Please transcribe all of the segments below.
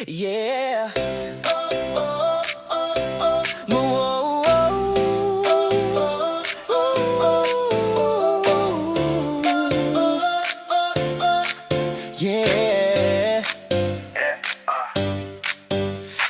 Yeah. Oh, oh, oh, oh. Yeah.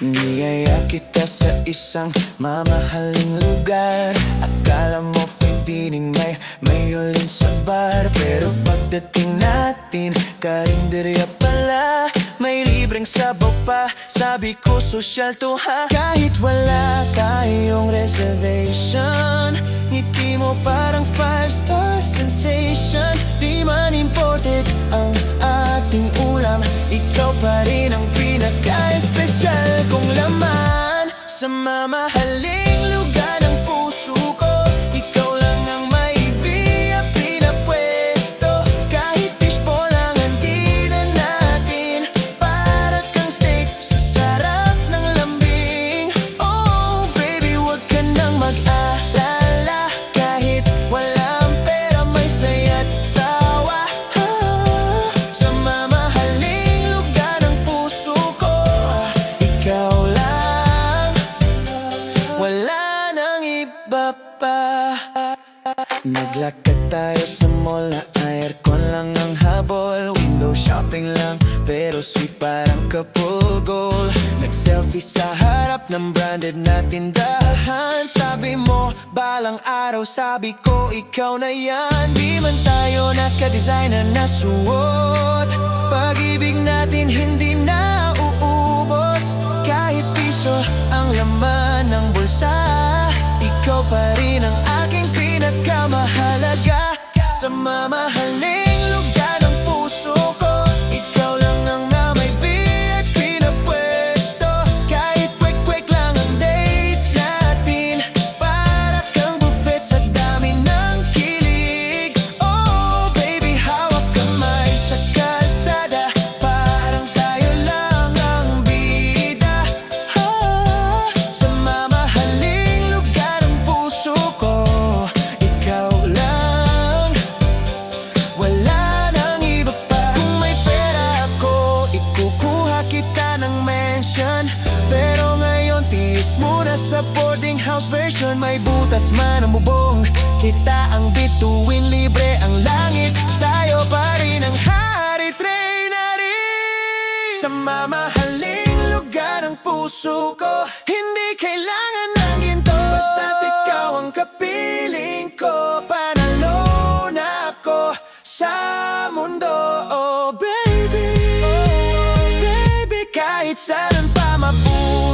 Niyaya kita sa isang mamahaling lugar. Akala mo fine dining may ulin sa bar. Pero pagdating natin, karinderya pala. May libreng sabaw pa. Sabi ko social to ha. Kahit wala tayong reservation, ngiti mo parang 5-star sensation. Di man imported ang ating ulam, ikaw pa rin ang pinaka-espesyal kong laman. Sa mamahaling lugar ng puso ko, ikaw lang ang may VIP na pwesto. Kahit fishball lang ang dinan natin, para kang steak sa sarap ng lambing. Oh baby, wag ka nang mag-alala. Kahit walang pera, may saya't tawa. Sa mamahaling lugar ng puso ko, ikaw lang, wala nang iba pa. Naglakad tayo sa mall na aircon lang ang habol. Window shopping lang pero sweet parang couple goal. Nag-selfie sa harap ng branded na tindahan. Sabi mo balang araw, sabi ko ikaw na yan. Di man tayo naka-designer na suot, pag-ibig natin hindi na uubos. Kahit piso ang laman ng bulsa, ikaw pa rin ang aking pinakamahalaga. Sa mamahaling lugar ng puso ko, ikaw lang ang na may VIP na pwesto. Kahit kwek-kwek lang ang date natin, para kang buffet sa dami ng kilig. Oh baby, hawak kamay sa kalsada, parang tayo lang ang bida. Sa mamahaling lugar ng puso ko, ikaw lang, wala nang iba pa. Kung may pera ako, ikukuha kita ng mansion. Pero ngayon tiis muna sa boarding house version. May butas man ang bubong, kita ang bituin, libre ang langit. Tayo pa rin ang hari, tray na rin. Sa mamahaling lugar ng puso ko, hindi kailangan ng ginto. Basta't ikaw ang kapiling ko, panalo na ako sa mundo. Oh baby, kahit saan pa mapunta,